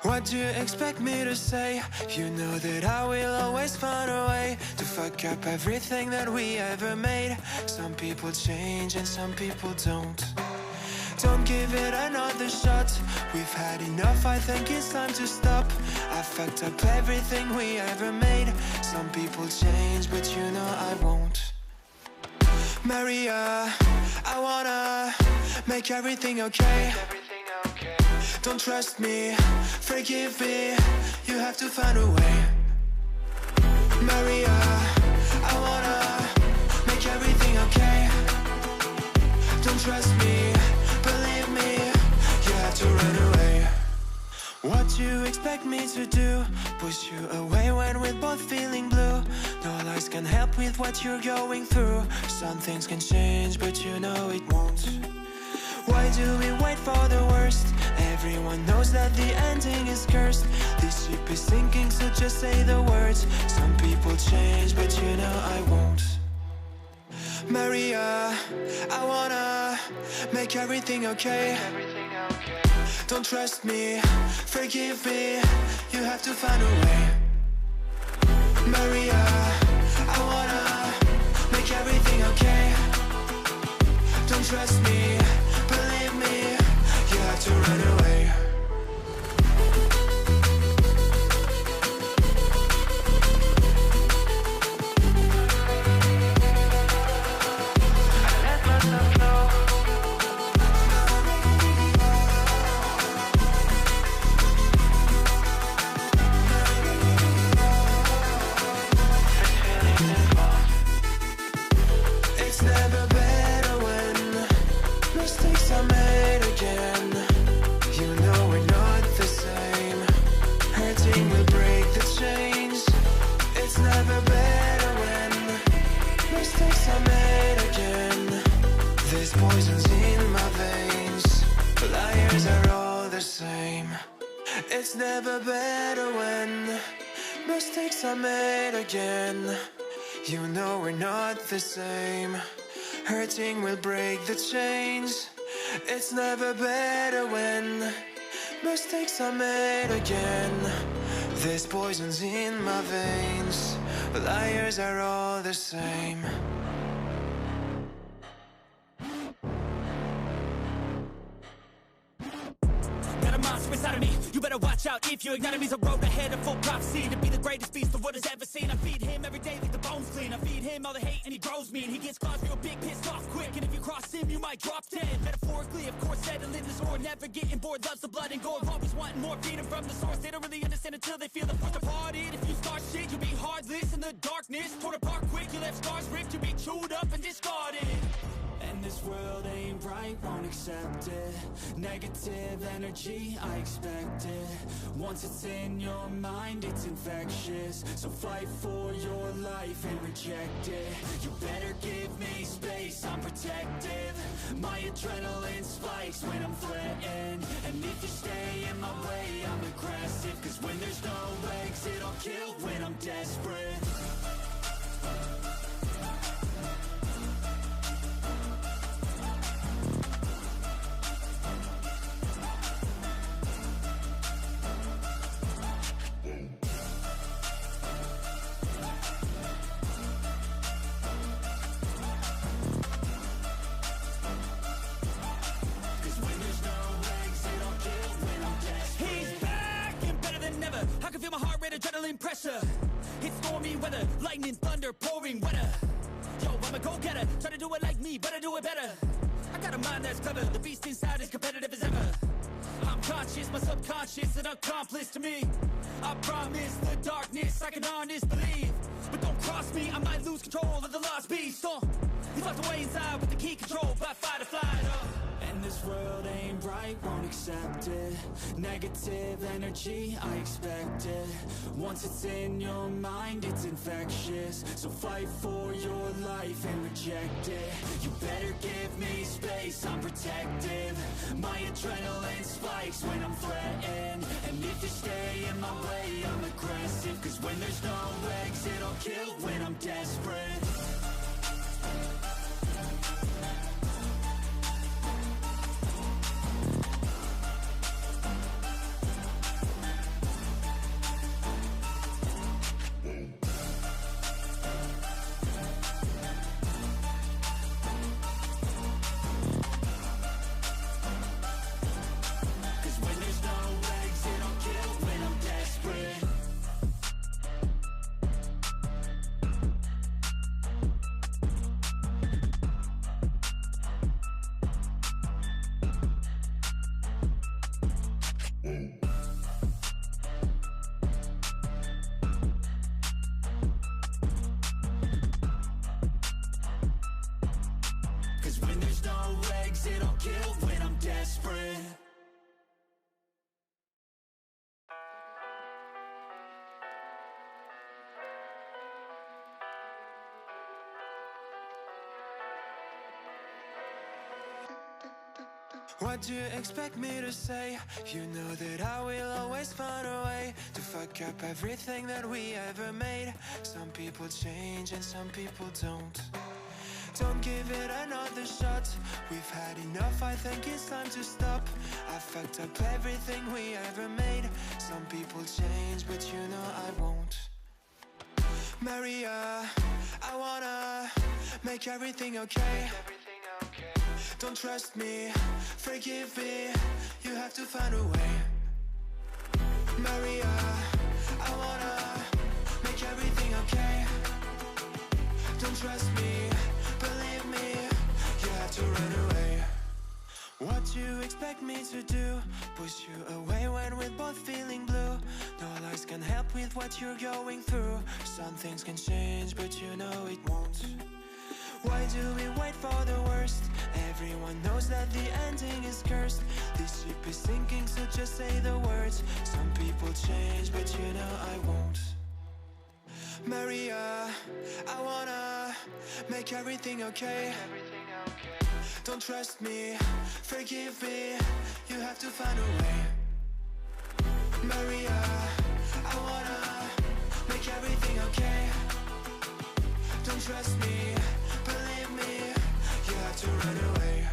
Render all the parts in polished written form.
What do you expect me to say? You know that I will always find a way to fuck up everything that we ever made. Some people change and some people don't. Don't give it another shot. We've had enough, I think it's time to stop. I fucked up everything we ever made. Some people change, but you know I won't. Maria, I wanna make everything okay. Don't trust me, forgive me, you have to find a way. Maria, I wanna make everything okay. Don't trust me, believe me, you have to run away. What do you expect me to do? Push you away when we're both feeling blue. No lies can help with what you're going through. Some things can change, but you know it won't. Why do we wait for the worst? Everyone knows that the ending is cursed. This ship is sinking, so just say the words. Some people change, but you know I won't. Maria, I wanna make everything okay. Don't trust me, forgive me, you have to find a way. Maria, I wanna make everything okay. Don't trust me, believe me, you have to run away. It's never better when mistakes are made again. You know we're not the same. Hurting will break the chains. It's never better when mistakes are made again. There's poisons in my veins. Liars are all the same. It's never better when mistakes are made again. You know we're not the same. Hurting will break the chains. It's never better when mistakes are made again. There's poisons in my veins. Liars are all the same. Got a monster inside of me, you better watch out. If you ignite me's a road ahead of full prophecy. To be the greatest beast the world has ever seen. I feed him every day like the bones clean. I feed him all the hate and he grows me. And he gets claws real big, pissed off quick. And if you cross him, you might drop dead. Metaphorically, of course, settling this war. Never getting bored, loves the blood and gore. Always wanting more, feeding from the source. They don't really understand until they feel the force departed. If you start shit, you'll be heartless in the darkness. Torn apart quick, you left scars ripped. You'll be chewed up and discarded. And this world ain't right, won't accept it. Negative energy, I expect it. Once it's in your mind, it's infectious. So fight for your life and reject it. You better give me space, I'm protective. My adrenaline spikes when I'm threatened. And if you stay in my way, I'm aggressive. Cause when there's no exit, I'll kill when I'm desperate. I can feel my heart rate, adrenaline pressure. It's stormy weather, lightning, thunder, pouring weather. Yo, I'm a go-getter, try to do it like me, but I do it better. I got a mind that's clever, the beast inside is competitive as ever. I'm conscious, my subconscious, an accomplice to me. I promise the darkness, I can honest believe. But don't cross me, I might lose control of the lost beast. He's locked away inside with the key control by fight or flight. And this world ain't right, won't accept it. Negative energy, I expect it. Once it's in your mind, it's infectious. So fight for your life and reject it. You better give me space, I'm protective. My adrenaline spikes when I'm threatened. And if you stay in my way, I'm aggressive. Cause when there's no exit, I'll kill when I'm desperate. What do you expect me to say? You know that I will always find a way to fuck up everything that we ever made. Some people change and some people don't. Don't give it another shot. We've had enough, I think it's time to stop. I fucked up everything we ever made. Some people change, but you know I won't. Maria, I wanna make everything okay. Don't trust me, forgive me, you have to find a way. Maria, I wanna make everything okay. Don't trust me, believe me, you have to run away. What you expect me to do? Push you away when we're both feeling blue. No lies can help with what you're going through. Some things can change, but you know it won't. Why do we wait for the worst? Everyone knows that the ending is cursed. This ship is sinking, so just say the words. Some people change, but you know I won't. Maria, I wanna make everything okay. Don't trust me, forgive me, you have to find a way. Maria, I wanna make everything okay. Don't trust me, believe me, you have to run away.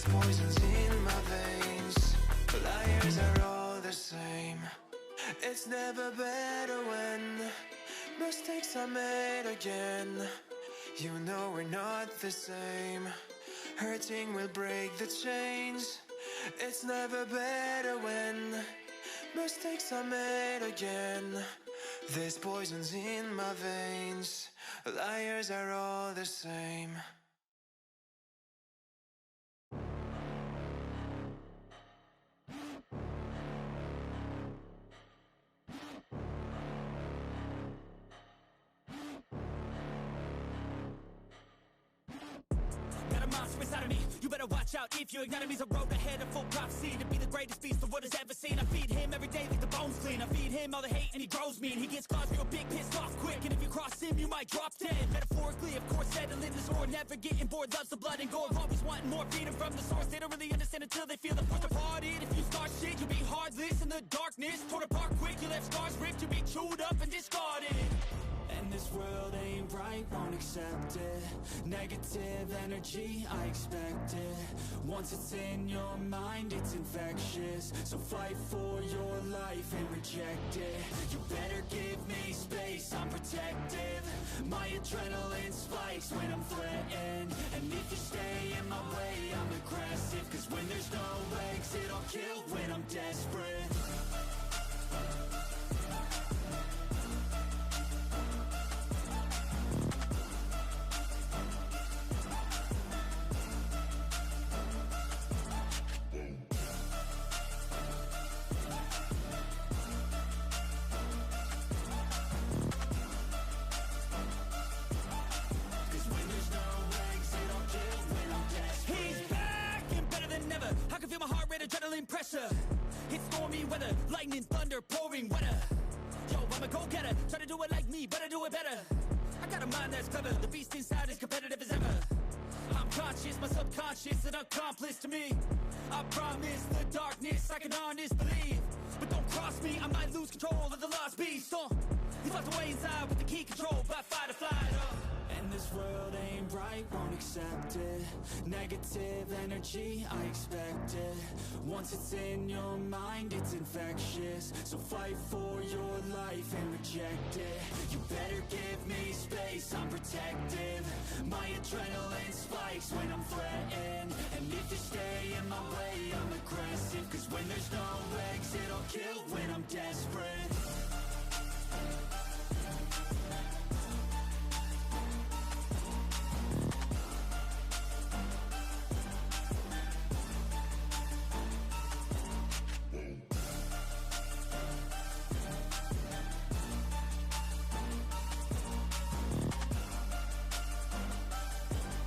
Poisons in my veins, liars are all the same. It's never better when mistakes are made again. You know we're not the same. Hurting will break the chains. It's never better when mistakes are made again. There's poisons in my veins, liars are all the same. Inside of me, you better watch out. If you ignite me's a road ahead of full prophecy to be the greatest beast the world has ever seen. I feed him every day like the bones clean. I feed him all the hate and he grows mean. He gets claws real big, pissed off quick, and if you cross him you might drop dead. Metaphorically, of course, settling the score, never getting bored, loves the blood and gore, always wanting more, freedom from the source. They don't really understand until they feel the force departed. If you start shit, you'll be heartless in the darkness, torn apart quick, you left scars ripped, you'll be chewed up and discarded. And this world ain't right, won't accept it. Negative energy, I expect it. Once it's in your mind, it's infectious. So fight for your life and reject it. You better give me space, I'm protective. My adrenaline spikes when I'm threatened. And if you stay in my way, I'm aggressive. Cause when there's no exit, I'll kill when I'm desperate. Adrenaline pressure, it's stormy weather, lightning, thunder, pouring weather. Yo, I'm a go-getter, try to do it like me, but I do it better. I got a mind that's clever, the beast inside is competitive as ever. I'm conscious, my subconscious, an accomplice to me. I promise the darkness, I can honest believe. But don't cross me, I might lose control of the lost beast. He's locked away inside with the key control by fight or flight. And this world ain't right, won't accept it. Negative energy, I expect it. Once it's in your mind, it's infectious. So fight for your life and reject it. You better give me space, I'm protective. My adrenaline spikes when I'm threatened. And if you stay in my way, I'm aggressive. Cause when there's no exit, I'll kill when I'm desperate.